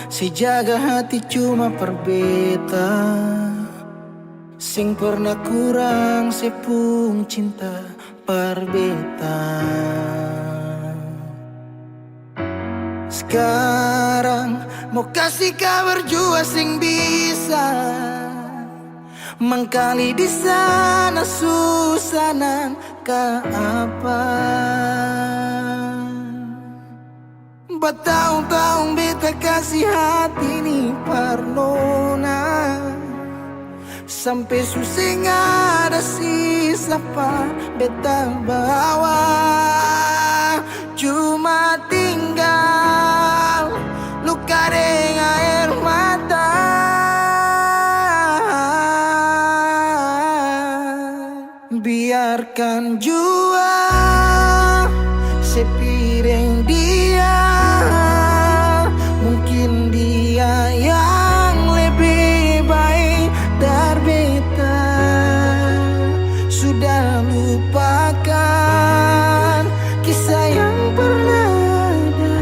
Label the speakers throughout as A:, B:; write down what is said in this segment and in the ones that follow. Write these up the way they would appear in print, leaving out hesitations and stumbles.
A: si jaga hati cuma perbeta, sing pernah kurang sepung cinta perbeta. Sekarang mau kasih kabar jua sing bisa mangkali di sana susah nang ka apa. Bertahun-tahun beta kasih hati ni parnona, sampai susah ada sisa pa beta bawa. Cuma tinggal luka dengan air mata. Biarkan jua sepiring dia, mungkin dia yang lebih baik dari beta. Sudah lupakan kisah yang pernah ada,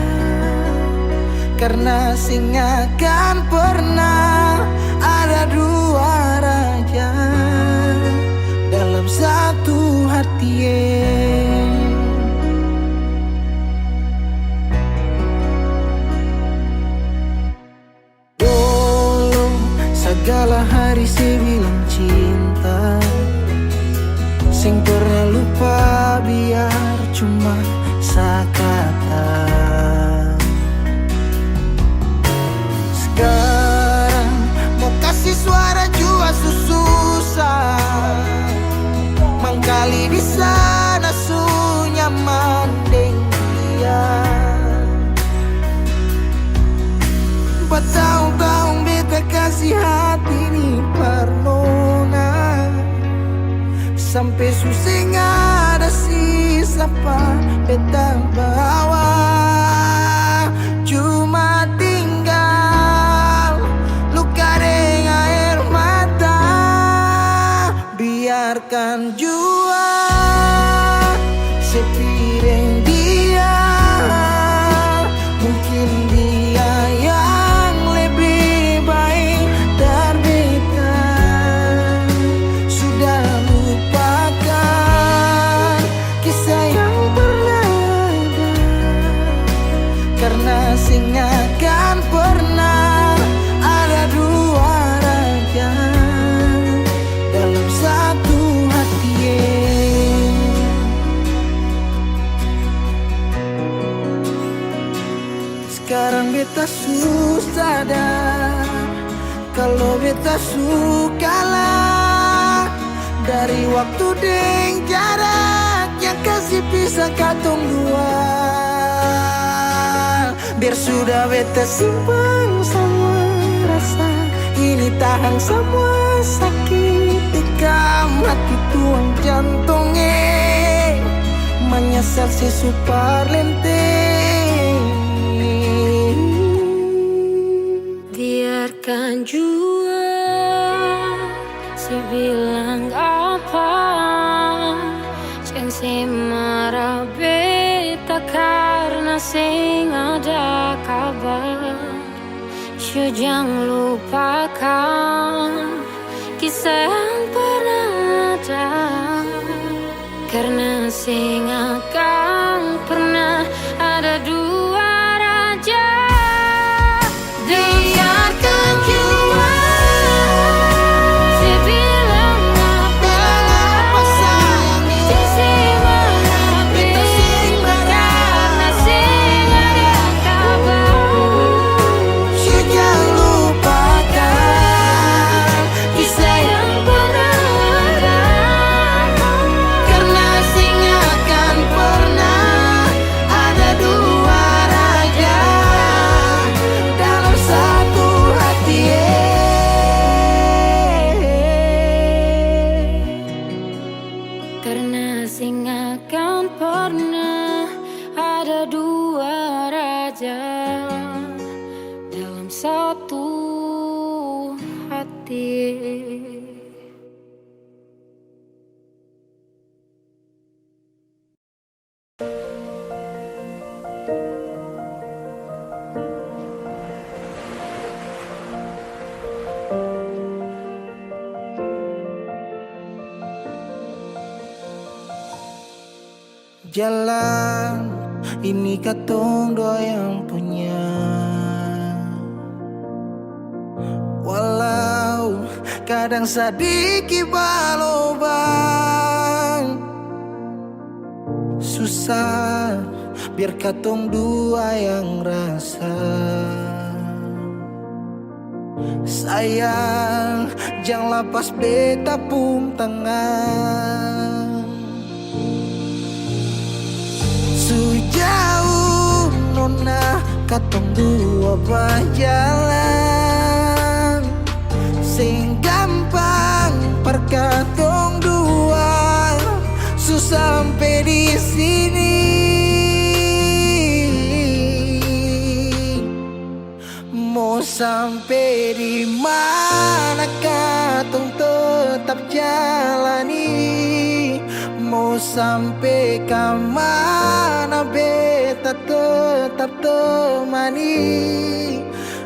A: karena sing akan pernah ada dua raja dalam satu hati. Dulu segala hari saya bilang cinta, sing pernah lupa biar cuma sekata. Sekarang mau kasih suara jua susah, mangkali di sana su nyaman deng dia. Bertahun-tahun beta kasih hati ni parnona, sampai susah ada sisa pa beta bawa. Cuma tinggal luka dengan air mata. Biarkan jua sepiring dia, mungkin dia yang lebih baik dari beta. Sudah lupakan kisah yang pernah ada, karena sing akan pernah ada dua raja dalam satu hati. Sekarang beta susah sadar kalau beta sukalah dari waktu deng jarak yang kasih pisah katong dua. Biar sudah beta simpan semua rasa ini, tahan semua sakit tikam hati tuang jantungnya, menyesal si super lenteng.
B: Biarkan jua si bilang apa, jangan si marah beta karena sing ada kabar. Jangan lupakan kisah yang pernah ada, karena sing akan pernah ada dua raja. Biarkan jua si bilang apa sayang, si marah beta karena sing ada kabar.
A: Jangan lupakan kisah yang pernah ada, karena sing akan pernah ada dua raja dalam satu hati.
B: Karena sing akan pernah ada dua raja dalam satu hati.
A: Jalan ini katong dua yang punya. Walau kadang sedikit balobang, susah biar katong dua yang rasa. Sayang, jangan lepas beta pung tangan. Sejauh nona katong dua berjalan, sing gampang perkatong dua, susah sampai di sini. Mau sampai di mana katong tetap jalani, mau sampai ke mana beta tetap temani.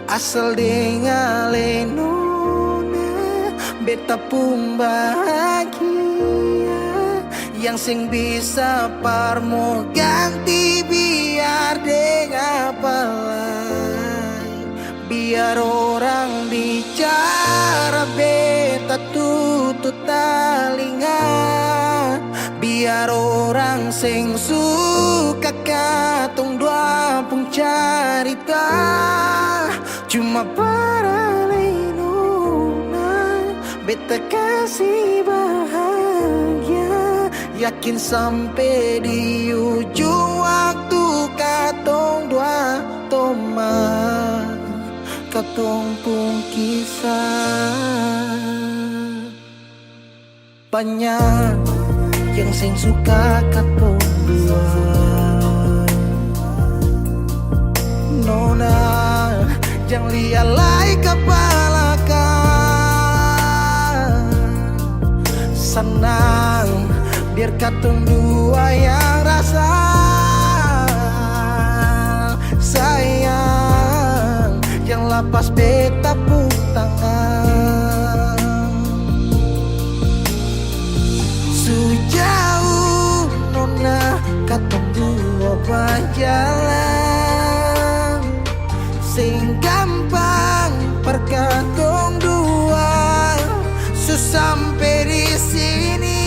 A: Asal dengan nona beta pun bahagia, yang sing bisa parmo ganti biar dengan apa. Biar orang bicara beta tutup telinga, biar orang sing suka katong dua pun carita. Cuma para nona beta kasih bahagia, yakin sampai di ujung waktu katong dua toma katong pun kisah. Banyak yang sing suka katong dua, nona jangan lialai kepala kan. Senang biar katong dua yang rasa. Sayang, yang lepas beta pun tangan. Sejauh nona katong dua berjalan, sing gampang perkatong dua, susah sampai di sini.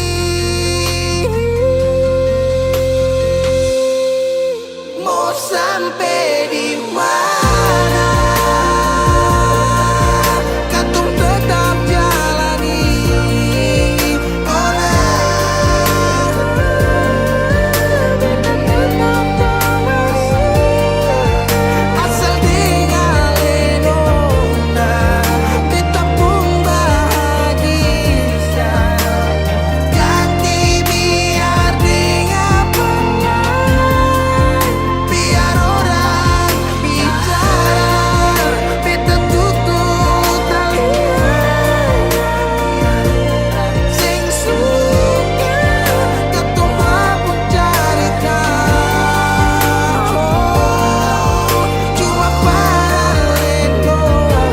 A: Mau sampai di mana katong tetap jalani. Asal dengan nona beta pun bahagia, ganti biar dengan biar orang bicara beta tutup telinga. Sing suka katong pun carita. Cuma para nona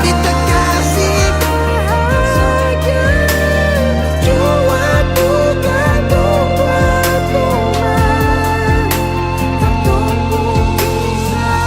A: beta kasih bahagia, cuma bukan tuan tuan katong pun kisah.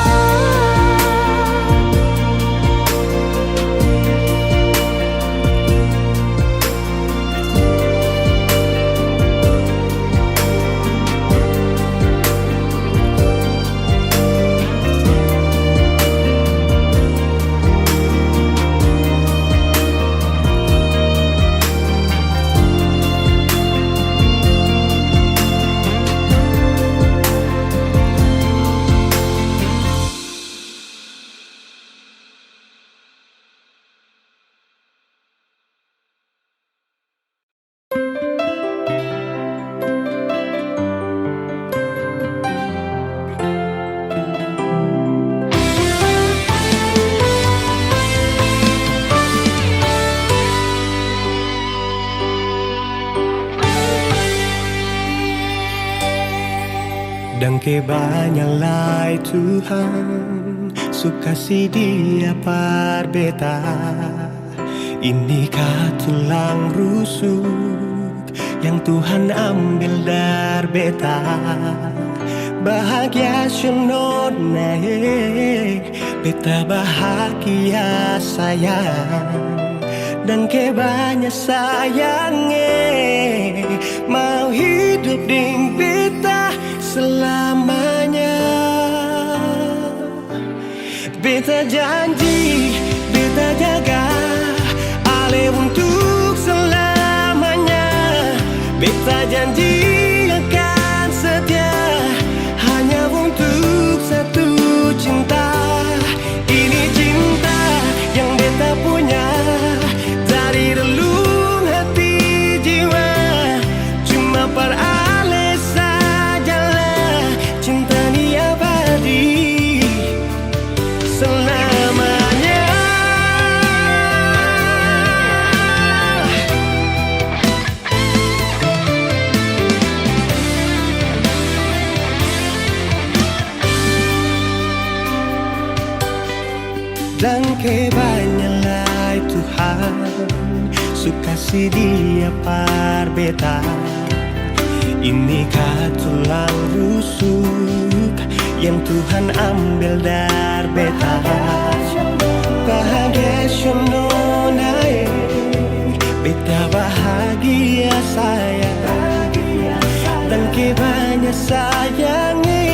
C: Dan kebanyalah Tuhan suka si dia par beta. Ini tulang rusuk yang Tuhan ambil dari beta. Bahagia siono naik, beta bahagia sayang, dan ke banyak sayangnya mau hidup ding beta selamanya. Beta janji, beta jaga ale untuk selamanya. Beta janji akan setia hanya untuk satu cinta. Ini cinta yang beta punya dari relung hati jiwa. Cuma per ale sajalah cinta ni abadi selamanya. Dan kebanyalah Tuhan suka si dia par beta. Ini tulang rusuk yang Tuhan ambil dari beta. Bahagia siono naik, beta bahagia sayang, dan kebanyak sayangnya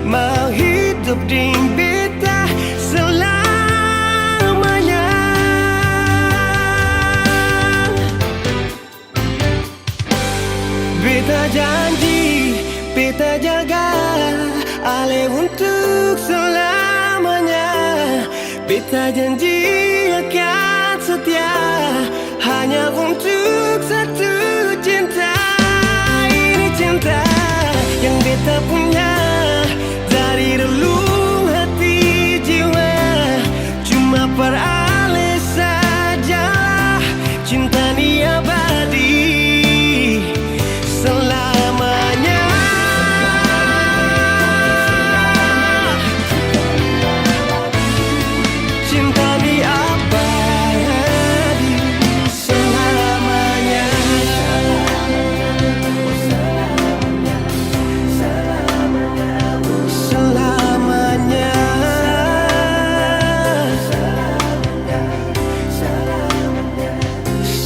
C: mau hidup ding beta selamanya. Beta janji, beta jaga ale untuk selamanya. Beta janji akan setia hanya untuk satu cinta. Ini cinta yang beta punya dari relung hati jiwa. Cuma per ale sajalah cinta ni abadi selamanya. Cinta ni abadi selamanya. Selamanya.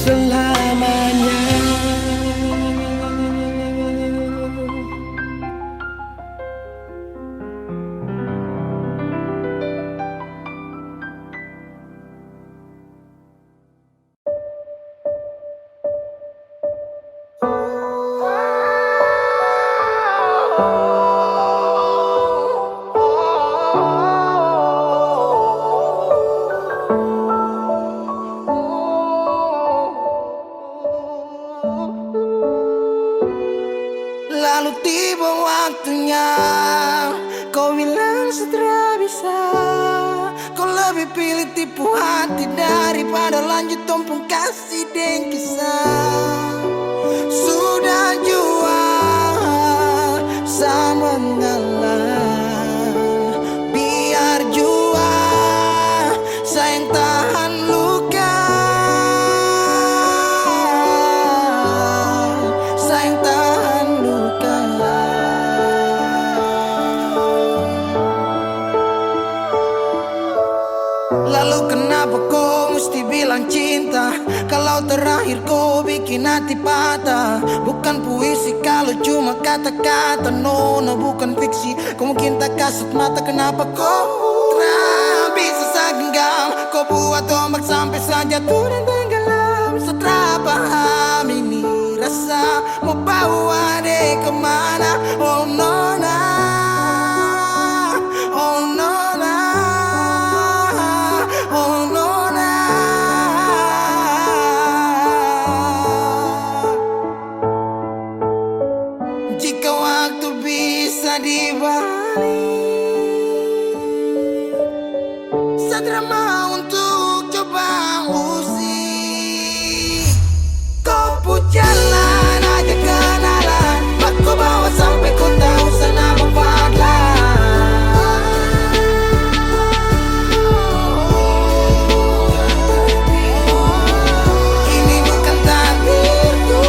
C: Selamanya.
A: Lalu tiba waktunya kau bilang setelah bisa. Kau lebih pilih tipu hati daripada lanjut tumpung kasih dan kisah. Sudah jual sama mengalah, biar jua sayang tahan luka. Sayang tahan luka. Lalu kenapa kau mesti bilang cinta kalau terakhir kau bikin hati patah? Bukan puisi kalau cuma kata-kata. No, bukan fiksi. Kau mungkin tak kasut mata. Kenapa kau bisa segenggam? Kau buat ombak sampai saja turun tenggelam. Setelah paham ini rasa mau bawa deh kemana? Oh nona, oh nona, oh nona. Jika waktu bisa dibalik, Sadra mau untuk coba usik. Kau pun jalan aja kenalan, aku bawa sampai kau tahu sana Fadlan. Ini bukan takdirku,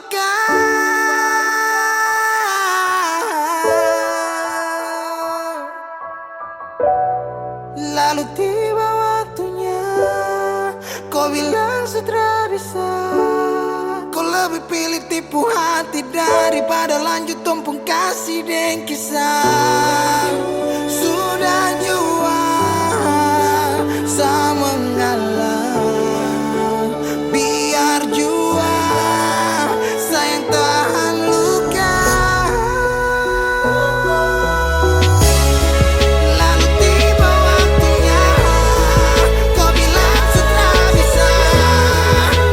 A: luka. Lalu tiba waktunya, kau bilang sudah bisa. Kau lebih pilih tipu hati daripada lanjut tumpung kasih dan kisah. Sudah jua sama mengalah, biar jua sayang tahan luka. Lalu tiba waktunya, kau bilang sudah bisa.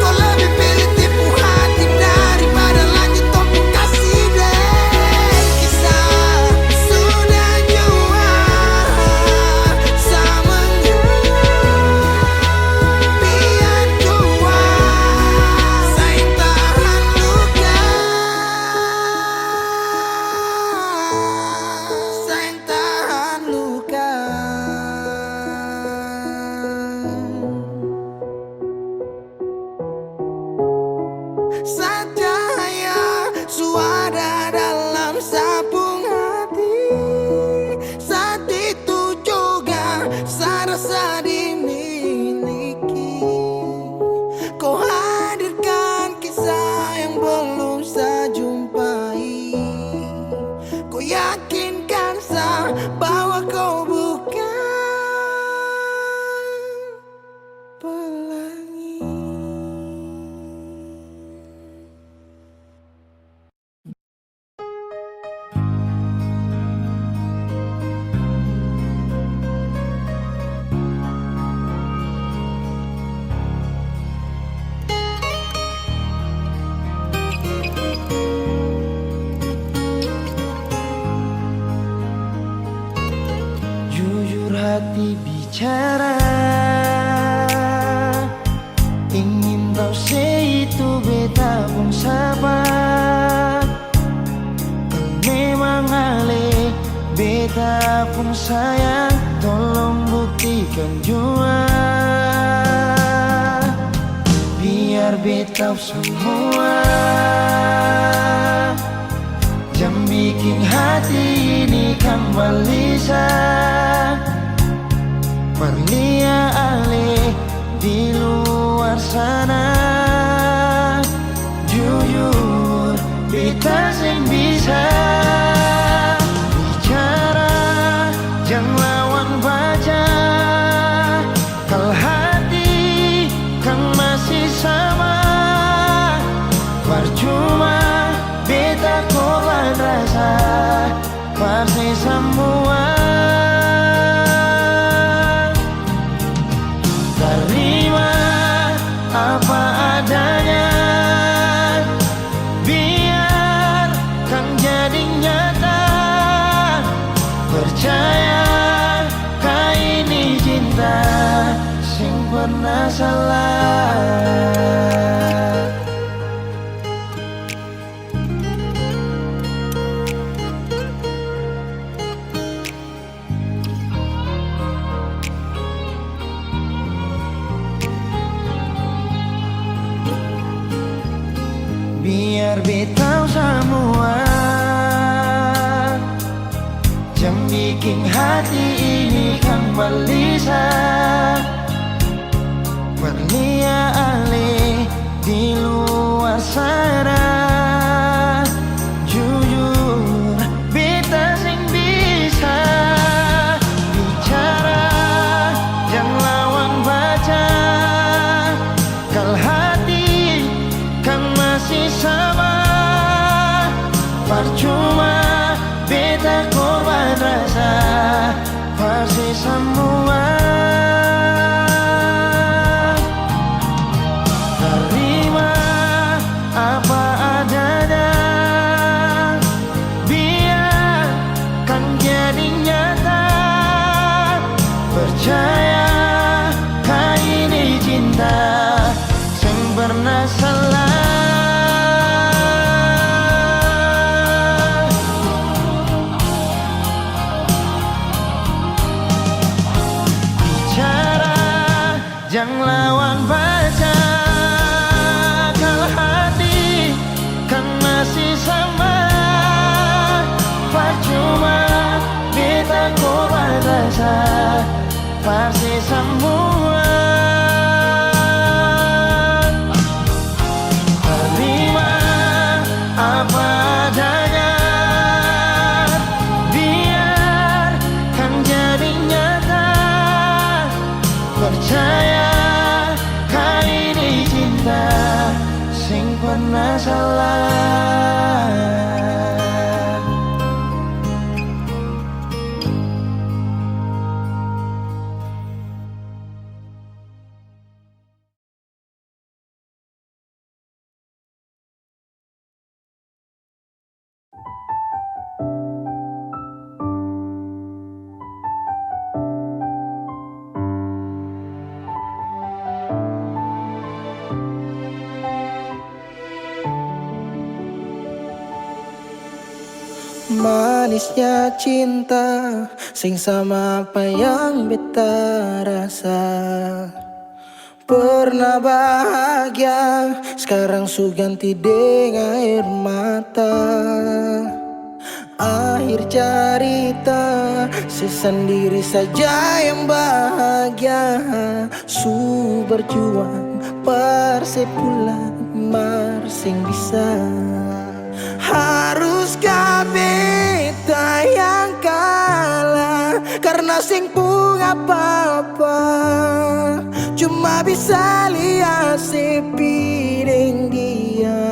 A: Kau lebih pilih tipu hati daripada lanjut tumpung kasih dan kisah. Sudah jua sama biar jua sayang tahan luka. Sayang tahan luka. Cahaya suara dalam sabung hati. Saat itu juga saya rasa dimiliki. Kau hadirkan kisah yang belum saya jumpai. Kau yakinkan saya bahwa kau bukan pelangi.
C: Jujur hati bicara, ingin tahu itu beta pun sabar. Kau memang ale, beta pun sayang. Tolong buktikan jua, biar beta semua. Jangan bikin hati ini kembali perlia ale di luar sana. Jujur beta sing bisa bicara, jangan lawan baca. Kalau hati kan masih sama, percuma beta korban rasa pasti semua. Terima apa adanya, biar kan jadi nyata. Percaya kau ini cinta sing pernah salah. Biar beta semua, jangan bikin hati ini kembali perlia ale di luar sana. Jujur beta sing bisa bicara, jangan lawan baca. Kalau hati kan masih sama, percuma beta korban rasa pasti semua. Terima apa adanya, biar kan jadi nyata. Percaya kau ini cinta sing pernah salah. pasti semua. Terima apa adanya, biarkan jadi nyata. Percaya kali ini cinta sing pernah salah.
A: Manisnya cinta sing sama apa yang beta rasa. Pernah bahagia, sekarang su ganti dengan air mata. Akhir cerita, sesendiri saja yang bahagia. Su berjuang, persepulan marsing bisa. Haruskah beta yang kalah karena sing pun apa-apa, cuma bisa lihat sepiring dia.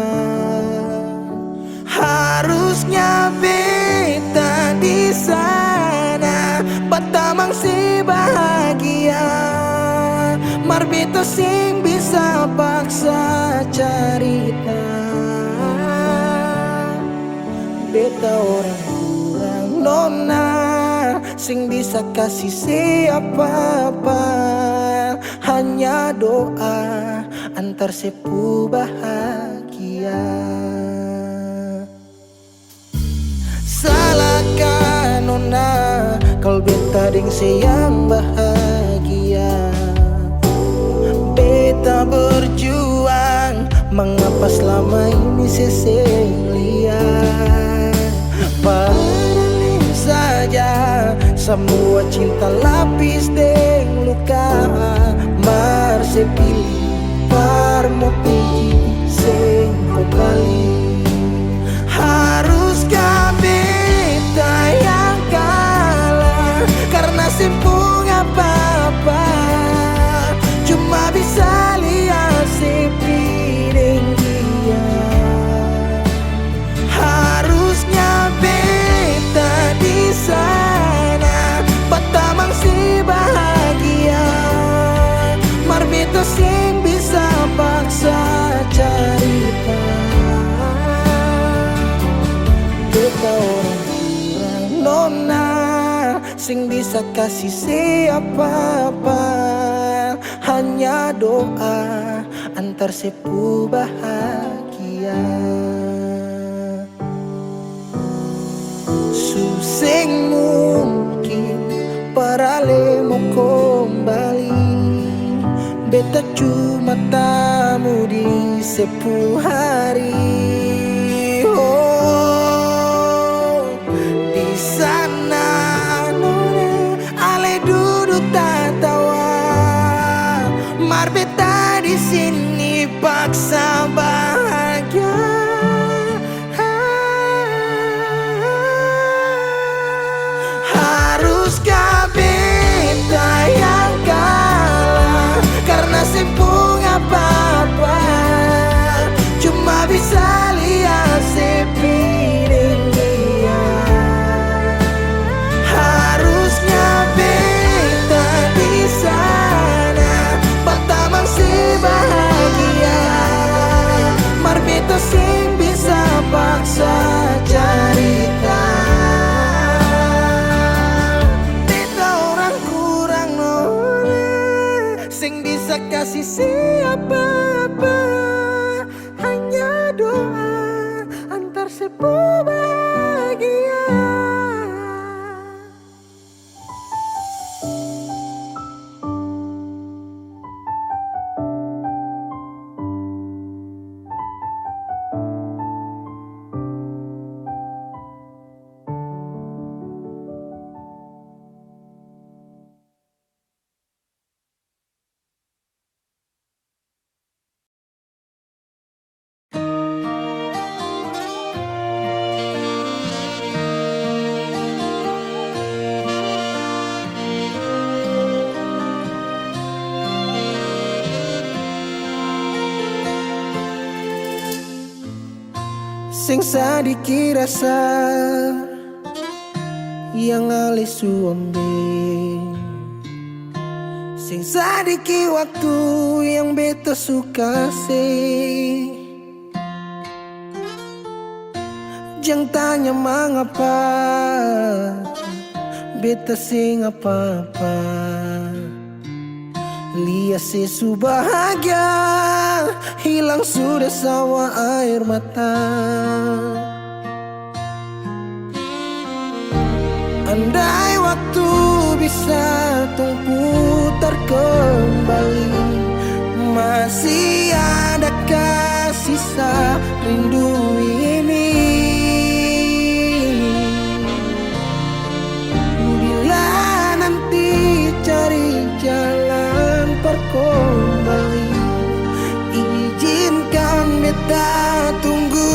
A: Harusnya beta di sana batamang si bahagia, mar beta sing bisa paksa cerita. Beta orang kurang nona, sing bisa kasih siapa-apa. Hanya doa antar sepu bahagia. Salahkah nona kalau beta deng yang bahagia. Beta berjuang, mengapa selama ini seseng lihat. Padahal saja semua cinta lapis deng luka. Mar sepilih par mau pilih sing kembali. Haruskah beta yang kalah karena simpung apa-apa, cuma bisa lihat sepiring dia. Harusnya beta di sana batamang si bahagia, mar beta sing bisa paksa cerita. Beta orang kurang nona, sing bisa kasih siapa-apa. Hanya doa antar sepu bahagia. Suseng mungkin parale mau kembali. Beta cuma tamu di sepu hari. Oh, di sana nona ale duduk tertawa, mar beta di sini paksa bahagia. Haruskah beta yang kalah karena simpung apa-apa, cuma bisa lihat sepiring dia. Harusnya beta di sana batamang si bahagia, mar beta sing bisa paksa cerita. Sing bisa kasih siapa-apa, hanya doa antar sepu bahagia. sing sadiki rasa yang alih suambe, sing sadiki waktu yang beta suka sih. Jangan tanya mengapa beta sing apa-apa, lihat sesu bahagia hilang sudah sawa air mata. Andai waktu bisa tung putar kembali, masih adakah sisa rindu ini? Bila nanti cari jalan kembali, izinkan beta tunggu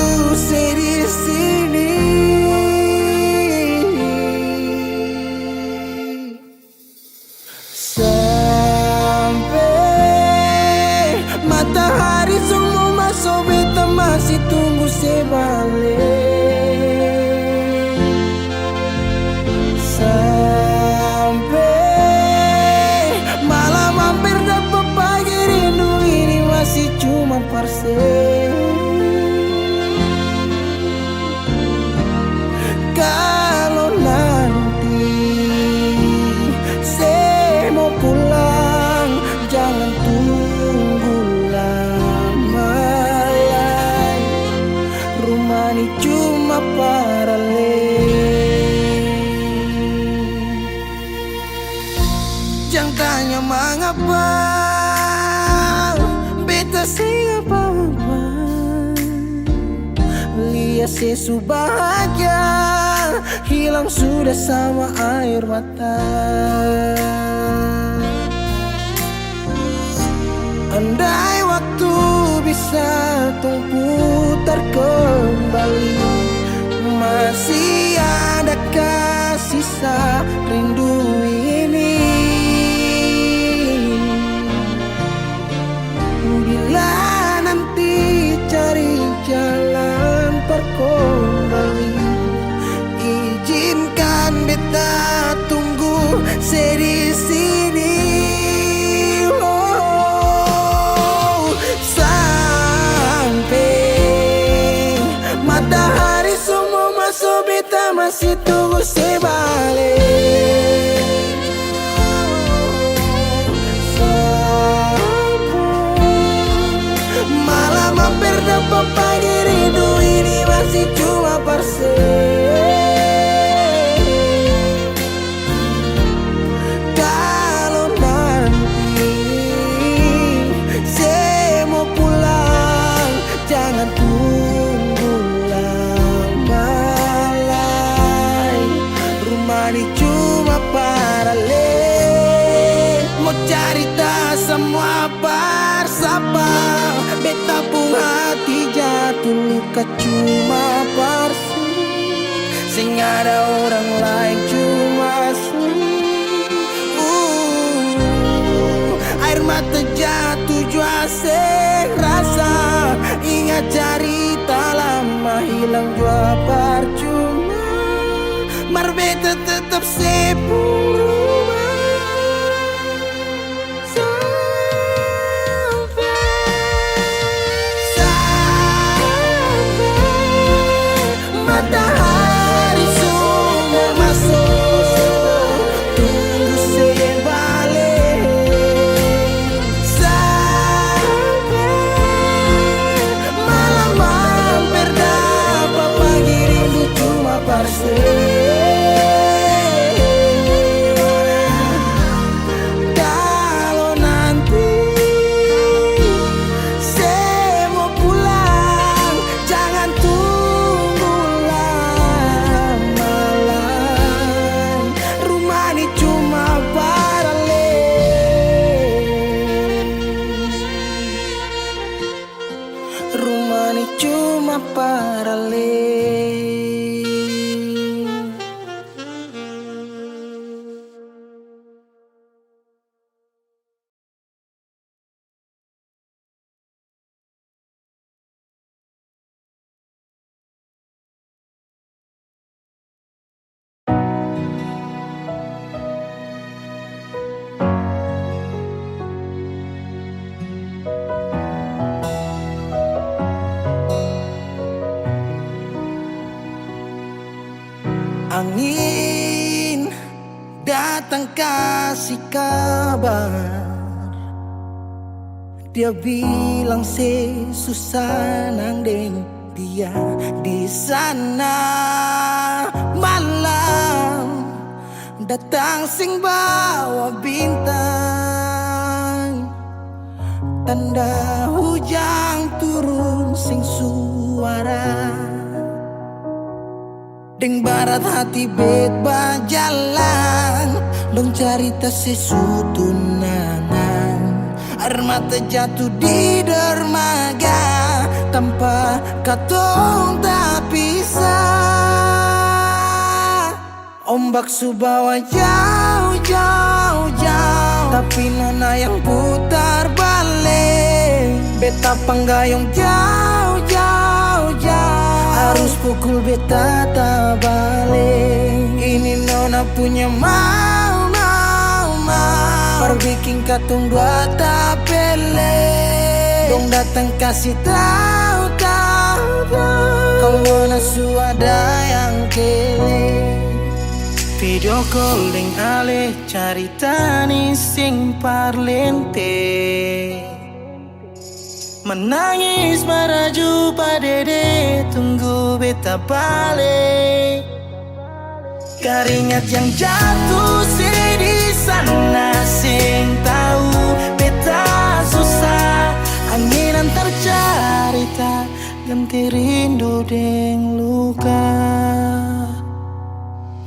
A: di sini. Sampai matahari semua masuk, beta masih tunggu sebalik. Sampai malam hampir dapat pagi, rindu ini masih cuma parse. Kalau nanti saya mau pulang, jangan tunggu lama. Rumah ini cuma paralel. Jangan tanya mengapa beta sing apa-apa, lihat sesu bahagia hilang sudah sama air mata. Andai waktu bisa tung putar kembali, masih adakah sisa rindu ini? Bila nanti cari jalan kembali, izinkan beta tunggu di sini. Oh, sampai matahari semua masuk, beta masih tunggu sebalik. Malam hampir dapat pagi, rindu ini masih cuma parse. Kalau nanti saya mau pulang, jangan tunggu lama lagi. Rumah ini cuma paralel, mau cerita semua bersama. Beta pun hati jatuh luka cuma parsi, sing ada orang lain cuma air mata jatuh jua sing rasa, ingat cerita lama hilang jua percuma. Mar beta tetap sepuluh. Matahari semua masuk, tunggu sebalik. Sampai malam hampir dapat pagi, rindu cuma parse. Kalau nanti saya mau pulang, jangan tunggu lama lagi. Rumah ini cuma paralel. Rumah ini cuma paralel. Angin datang kasih kabar, dia bilang susah nang deng dia di sana. Malam datang sing bawa bintang, tanda hujan turun sing suara. Deng barat hati bet bajalan, dong cerita sesutunangan. Air mata jatuh di dermaga, tanpa katong tak pisah. Ombak subawa jauh, jauh, jauh, tapi nona yang putar balik. Beta panggayong jauh, jauh, jauh, harus pukul beta tak balik. Ini nona punya mau, mau, mau, perbikin katong dua tak pele. Dong datang kasih tahu, tahu, tahu, kalau nona suada yang kele. Video call deng ale carita ni sing parlente. Menangis meraju padede, tunggu beta balik. Keringat yang jatuh di sana, sing tahu beta susah. Angin antar carita, ganti rindu deng luka.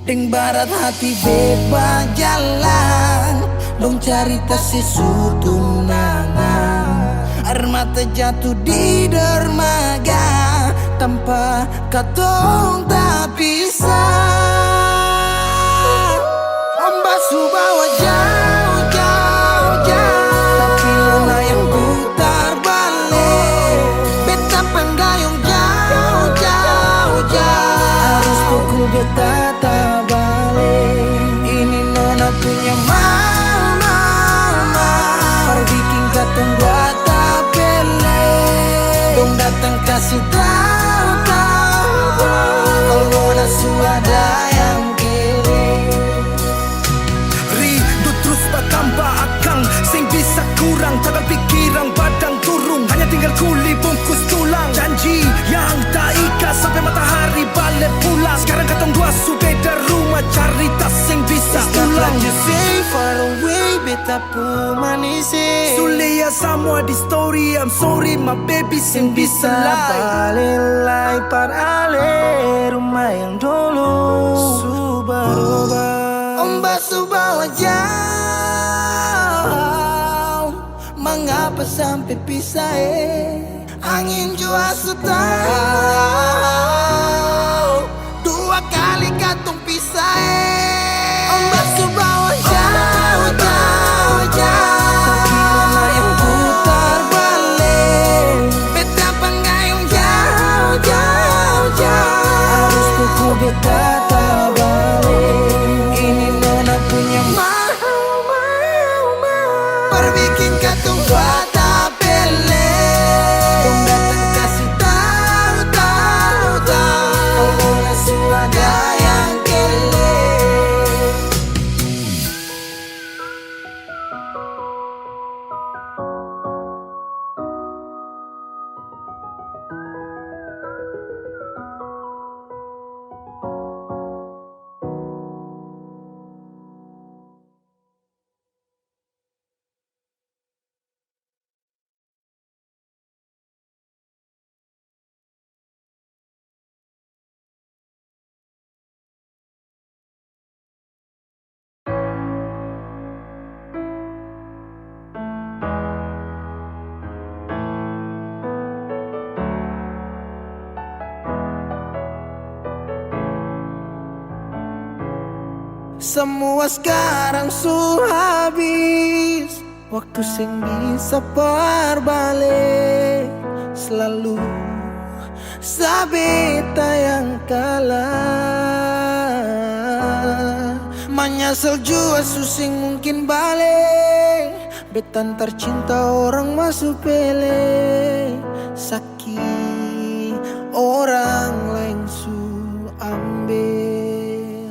A: Deng barat hati beba jalan, dong carita sesutunangan. Air mata jatuh di dermaga, tanpa katong tak pisah. Ombak subawa jauh, jauh, jauh, tapi nona yang putar balik. Beta panggayong jauh, jauh, jauh, harus pukul beta tak balik. Ini nona punya mau, mau, mau, perbikin katong buat tak pele. Dong datang kasih tahu, tahu, kalau nona suada yang kele.
D: Rindu terus bertambah akang, sing bisa kurang, takkan pikiran badang turung, hanya tinggal kuli bungkus tulang. Janji yang tak ikat sampai matahari balik pulang. Sekarang katong dua su beda rumah, cari tas sing bisa ulang.
A: You say far away, beta pu manise.
D: Sulia semua di story, I'm sorry my baby sing bisa
A: Balelai par ale rumah yang dulu Subaroba. Ombak subawa jauh, mengapa sampai pisah Angin jua tahu, dua kali katong pisah Ombak subawa jauh, jauh, jauh, tapi nona yang putar balik. Beta panggayong jauh, jauh, jauh, harus pukul beta tak balik. Ini nona punya mau, mau, mau, perbikin katong buat tak pele. Dong datang kasih tahu, tahu, tahu, kalau nona suada yang kele. Semua sekarang su habis, waktu sing bisa berbalik. Selalu sabeta yang kalah. Menyesal jua susing mungkin balik. Betan tercinta orang masuk pele. Sakit orang lain su ambil.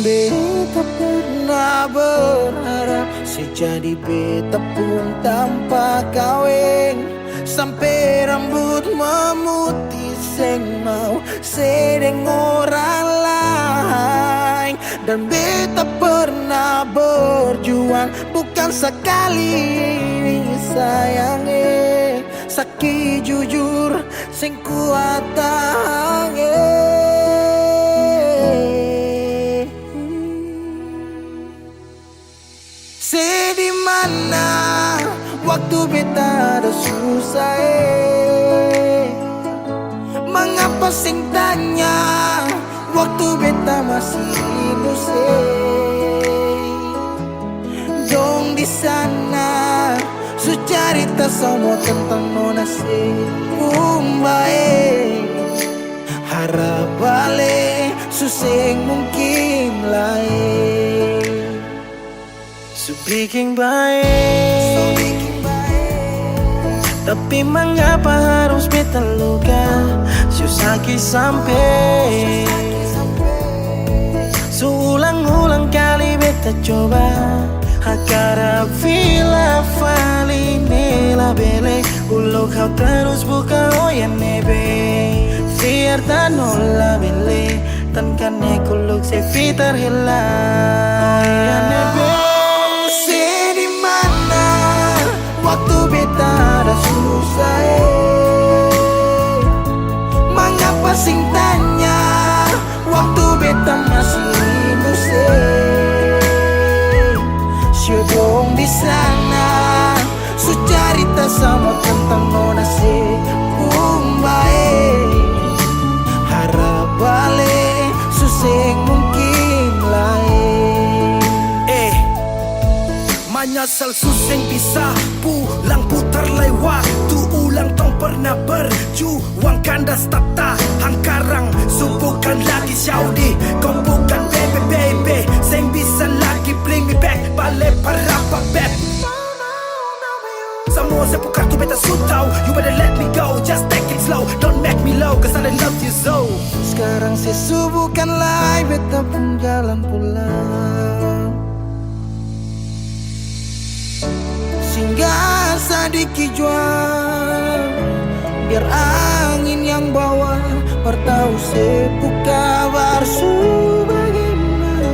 A: Beta pernah berharap sejadi beta pun tanpa kawin, sampai rambut memutih seng mau sedeng orang lain. Dan beta pernah berjuang bukan sekali sayangi, sakit jujur sing kuat tahangi. Sedih mana waktu beta ada susah Mengapa sing tanya waktu beta masih hidup Dong di sana su cerita semua tentang nona Umbae harap balik suseng mungkin lain.
C: So bikin baik, tapi mengapa harus beta luka? Susaki sampai Seulang-ulang kali beta coba Hakara vila fali nela bele Ulo kau terus buka oyan nebe Fiar tanola bele Tan kane kuluk se fitar hela Oyan nebe
A: waktu beta ada susah Mengapa sing tanya waktu beta masih hidup Syedong di sana su cerita sama tentang nona Umbae harap balik suseng mungkin lain.
D: Menyesal suseng bisa pulang putar lewat tu ulang tong pernah berjuang kandas tata hangkarang bukan lagi Saudi kau bukan baby seng bisa lagi bring me back balik parapa back semua sepukar tu beta sutau you better let me go just take it slow don't make me low cause I love you so.
A: Sekarang sesubukan lai beta pun jalan pulang Singgah sedikit jual biar angin yang bawa bertahu sepuk kabar bagaimana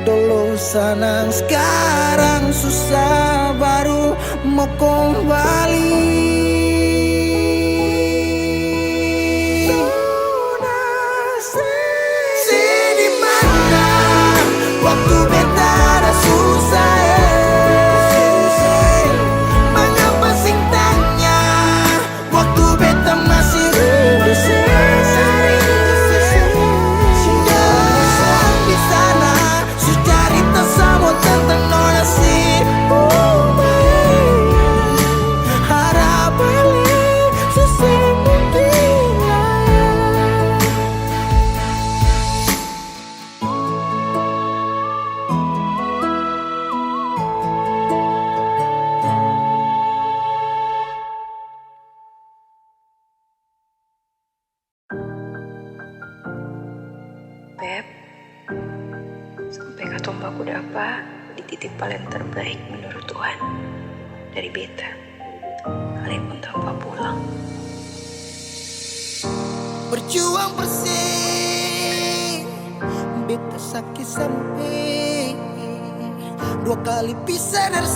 A: dulu senang sekarang susah baru mau kembali sedih mana waktu beta ada susah
E: Beb, sampai katomba kudapa dititip paling terbaik menurut Tuhan dari beta. Kalian pun tanpa pulang.
A: Berjuang bersih beta sakit sampai 2 kali pisah dari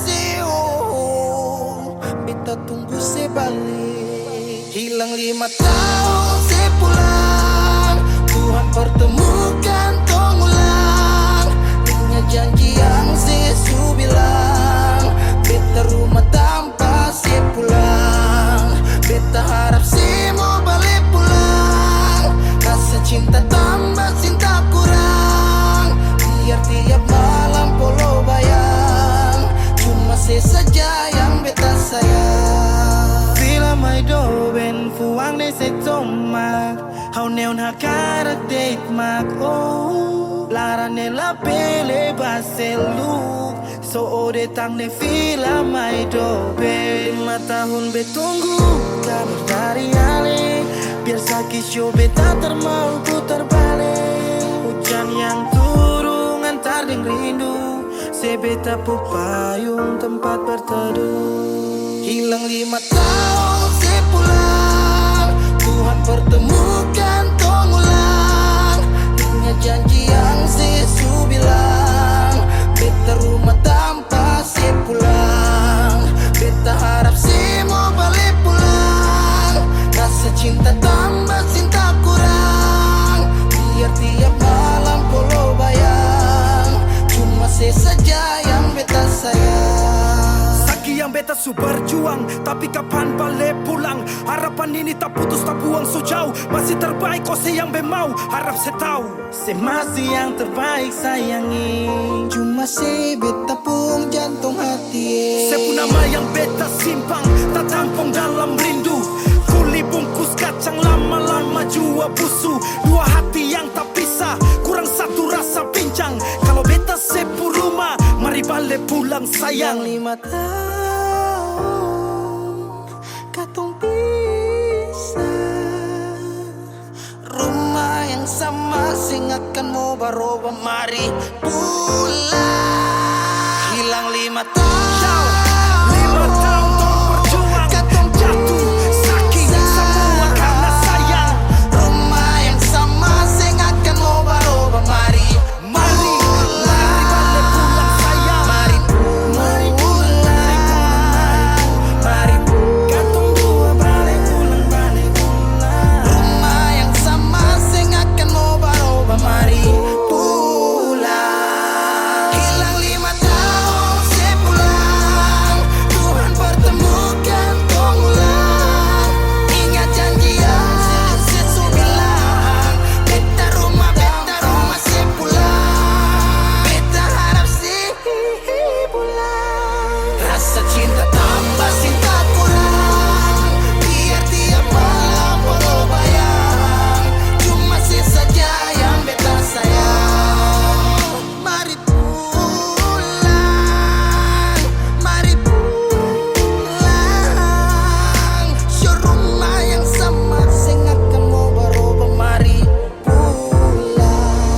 A: beta tunggu sebalik hilang 5 tahun sepulang Tuhan pertemukan tong ulang dengan janji yang sesu bilang beta rumah tanpa sepulang beta harap semua balik pulang rasa cinta tambah cinta kurang biar tiap malam polo bayang cuma saja yang beta sayang
C: Fila mai do ben fuang ne se tomak Hau neon hakara date mak oh Lara ne la pele baseluk So ode tang ne fila mai do ben 5 tahun betunggu kabar dari Ale Biar sakit show beta termau putar balik hujan yang turun antar ding rindu, sebeta payung tempat berteduh.
A: Hilang 5 tahun sepulang, Tuhan pertemukan tong ulang. Ingat janji yang sesu bilang, beta rumah tanpa sepulang. Beta harap semua balik pulang. Rasa cinta tambah cinta kurang, biar tiap malam polo bayang. Cuma saja yang beta sayang.
D: Saki yang beta su berjuang, tapi kapan balik pulang? Harapan ini tak putus tak buang so jauh. Masih terbaik kau se yang bemau, harap se tahu.
C: Se masih yang terbaik sayangi,
A: Cuma si beta pun jantung hati.
D: Sepu nama yang beta simpang, tak tampung dalam rindu. Kuli bungkus kacang lama-lama jua busu. Dua hati yang tak pisah, kurang satu rasa pincang. Kalau beta sepu rumah, mari balik pulang sayang.
C: 5 tahun katong pisah,
A: Rumah yang sama sing akan mau baroba, mari pulang. Hilang 5 tahun,
D: 5 tahun tong berjuang,
A: katong
D: jatuh sakit semua karena sayang.
A: rumah yang sama sing akan mau baroba, mari
D: Mari balik pulang sayang.
A: Mari pulang, mari pulang.
C: katong dua balik pulang, balik pulang.
A: Rumah yang sama sing akan mau baroba, mari pulang. Hilang 5 tahun sepulang, Tuhan pertemukan tong ulang. Ingat janji yang sesu bilang, beta rumah sepulang. Beta harap si pulang. Rasa cinta tambah cinta kurang, biar tiap malam polo bayang. Cuma saja yang beta sayang. Mari pulang, mari pulang. Show rumah yang sama sing akan mau baroba, mari pulang.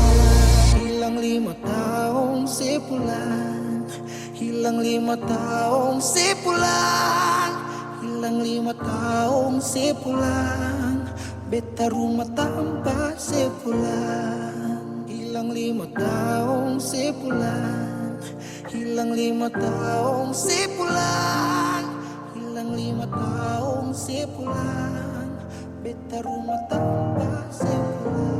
A: Hilang 5 tahun sepulang, hilang 5 tahun sepulang, hilang 5 tahun sepulang. Beta rumah tanpa sepulang. Hilang 5 tahun sepulang, hilang 5 tahun sepulang, hilang 5 tahun sepulang. Beta rumah tanpa sepulang.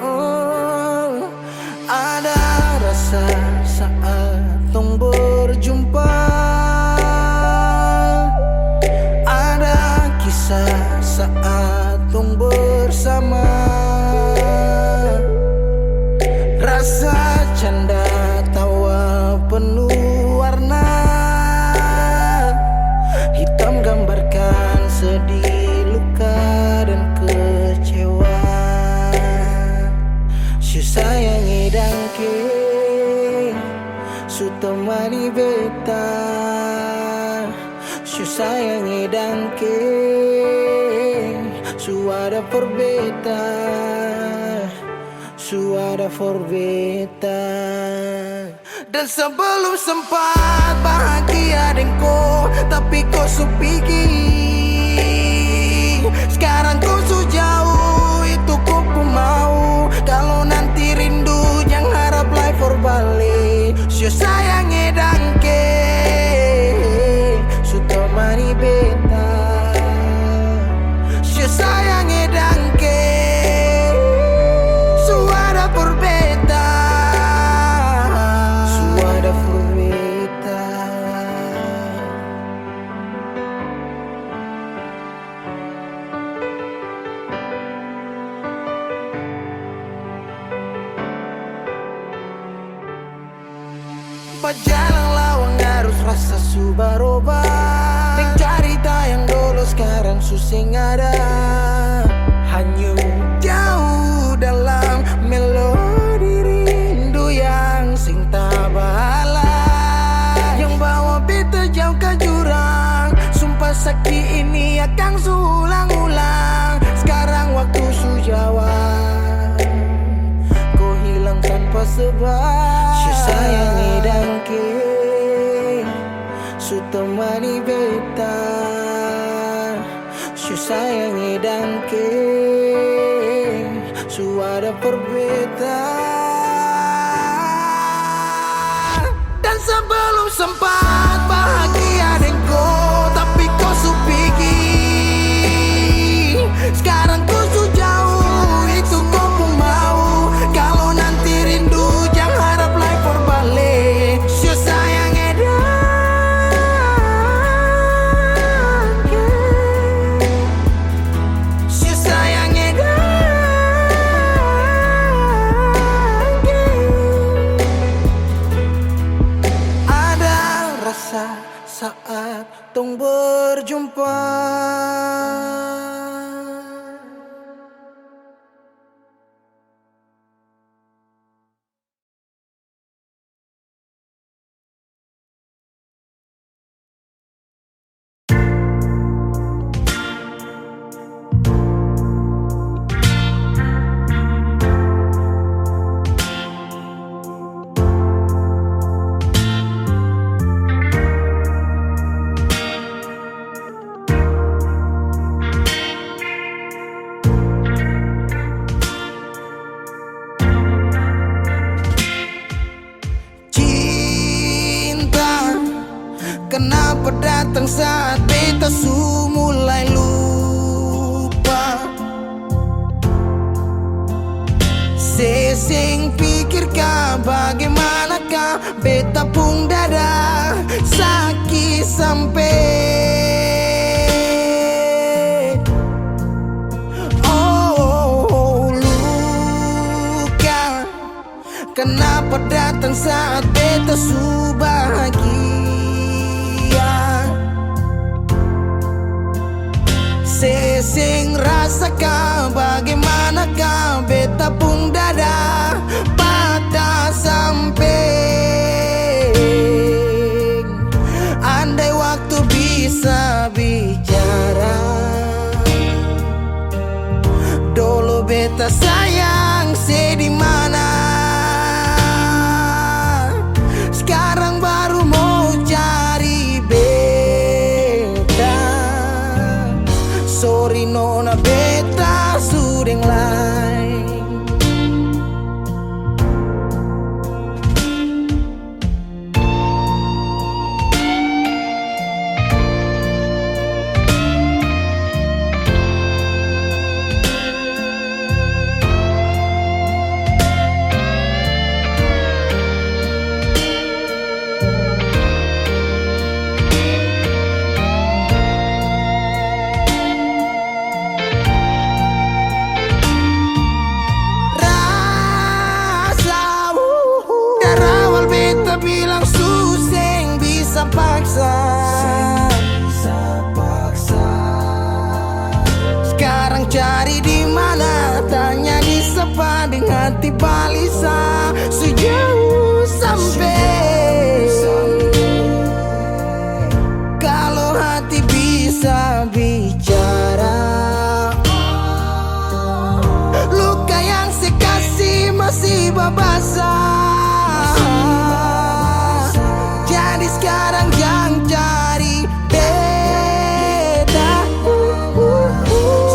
A: Oh, ada rasa saat tong berjumpa, ada kisah saat tong bersama. Rasa canda tawa penuh warna, hitam gambarkan sedih, luka dan kecewa. Su sayangi dangke, su temani beta. Su sayangi dangke, su ada for beta, su ada for beta. Dan sebelum sempat bahagia denko, tapi kau su pergi. Sekarang kau su jauh, itu kau pun mau. Kalau nanti rindu jangan harap life for balik. Su sayangi dangke, su temani beta. Su sayangi dangke, su ada for beta, su ada for beta. Sumpah jalan lawang harus rasa subaroba. Cerita yang dulu sekarang susing ada. Hanyut jauh dalam melodi rindu yang sing tak bala, yang bawa beta jauh ke jurang. Sumpah sakit ini akan suulang-ulang. Sekarang waktu sujawab, kau hilang tanpa sebab. Si sayangi dangke, su temani beta. Su sayangi dangke, su ada perbedaan. Dan sebelum sempat bahagia denganku, tapi kau su pergi. Sekarang kau su jauh, itu kau pun mau. Kalau nanti rindu jangan harap lagi berbalik. Su sayangi dangke, su sayangi dangke. Ada rasa saat tong berjumpa. Kenapa datang saat beta su mulai lupa? Sesing pikirkah bagaimanakah beta pun dada sakit sampai. Oh, luka. Kenapa datang saat beta su bahagia? Sesing rasakan bagaimanakah beta pun dada patah sampai. Andai waktu bisa bicara, dulu beta sayang di mana. Sekarang baru mau cari beta. Sorry nona beta sudeng lain. Bilang suseng bisa paksa. Sekarang cari di mana, tanya di sepa dengan hati balisa. Sejauh sampai. Kalau hati bisa bicara, luka yang sekasih masih babasa. Jadi sekarang jangan cari beda.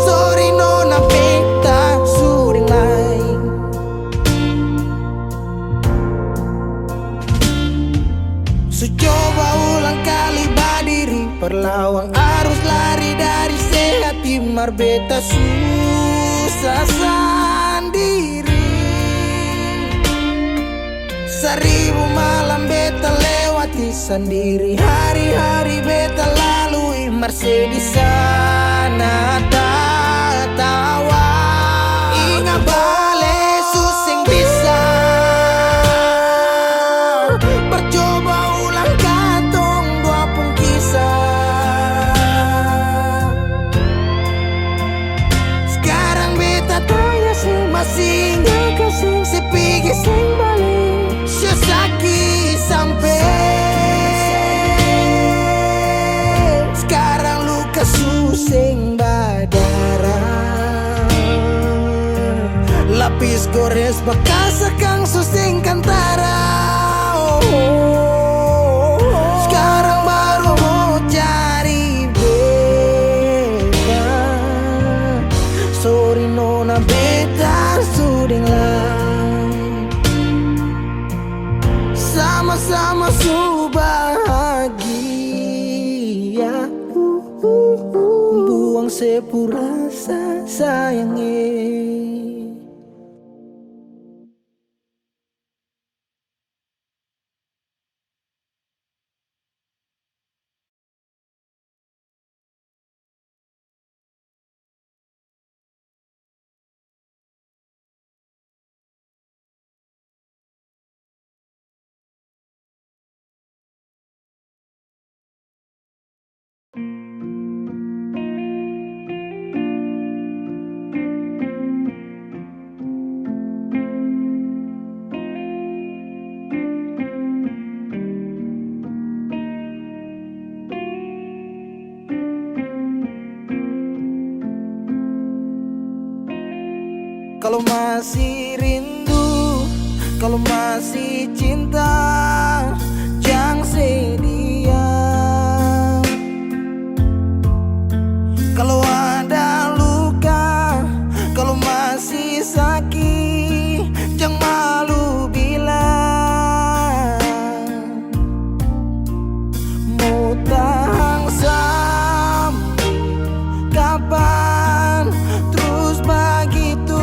A: Sorry nona beta sudeng lain. Su coba ulang kali berdiri, perlawan arus lari dari sehat. Timar beta susah sendiri. Seribu malam beta lewati sendiri. Hari-hari beta lalui Marse di sana tawa. Ingat bale susing bisa. Percoba ingat kasih si pigi sing balik sesaki sampai sekarang luka susing badara lapis gores bekas akang susing kantara. Sekarang baru mau cari beta. Sorry nona beta suding lah. Sama-sama su bahagia. Buang sepurasa sayangnya. Kalau masih rindu, kalau masih cinta, jangan sedia. Kalau ada luka, kalau masih sakit, jangan malu bilang. Mau tahan sampai kapan terus begitu?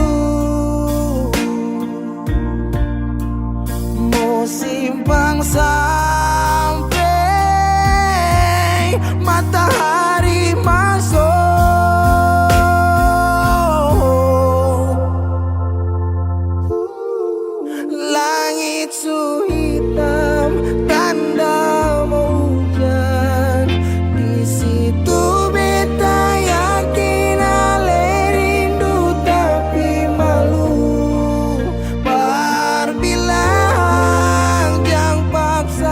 A: Simpang sampai matahari masuk. Langit su hitam tanda mau hujan. Di situ beta yakin ale rindu tapi malu. Berbilang paksa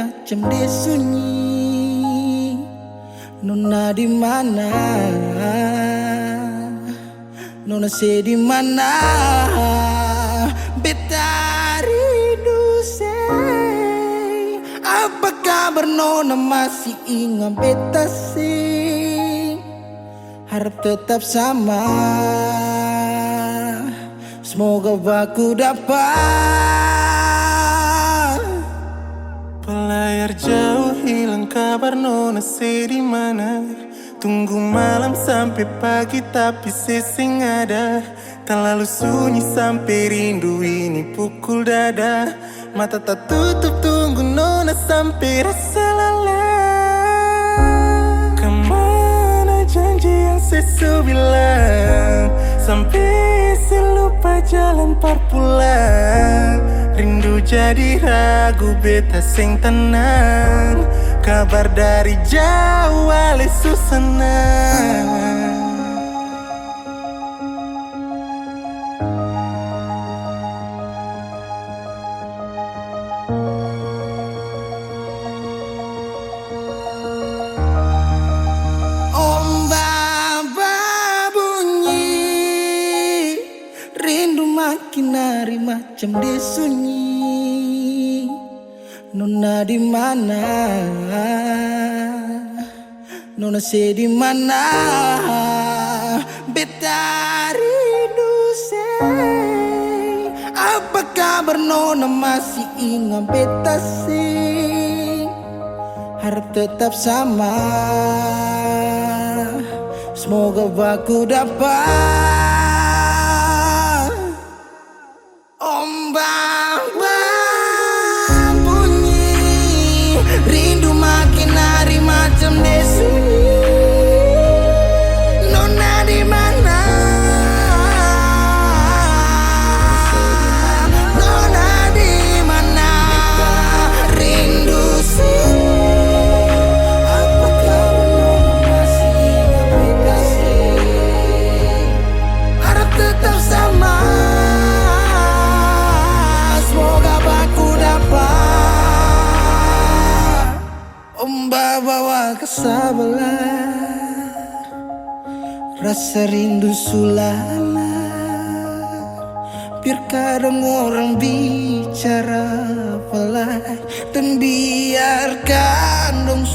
A: macam dia sunyi. Nona di mana? Nona se di mana? Beta rindu say. Apa kabar Nona, masih ingat beta sing? Harap tetap sama. Semoga aku dapat.
C: Pelayar jauh hilang kabar Nona se di mana? Tunggu malam sampai pagi tapi sesing ada. Tak lalu sunyi sampai rindu ini pukul dada. Mata tak tutup tunggu Nona sampai rasa lelah. Kemana janji yang sesu bilang? Sampai selupa jalan parpulang. Rindu jadi ragu beta sing tenang. Kabar dari jauh ale susana.
A: Ombak bunyi, rindu makin hari macam dia sunyi. Nona di mana? Nona se di mana? Beta rindu say. Apa kabar Nona, masih ingat beta sing? Harap tetap sama. Semoga aku dapat. Ombak bunyi, rindu makin hari macam dia sunyi. Nona di mana? Nona di mana? Rindu sih. Apakah Nona masih ingat beta sih? Harap tetap sama. Semoga aku dapat. Ombak bawa ke sebelah, rasa rindu sulala. Biar kadang orang bicara pelan, dan biarkan dong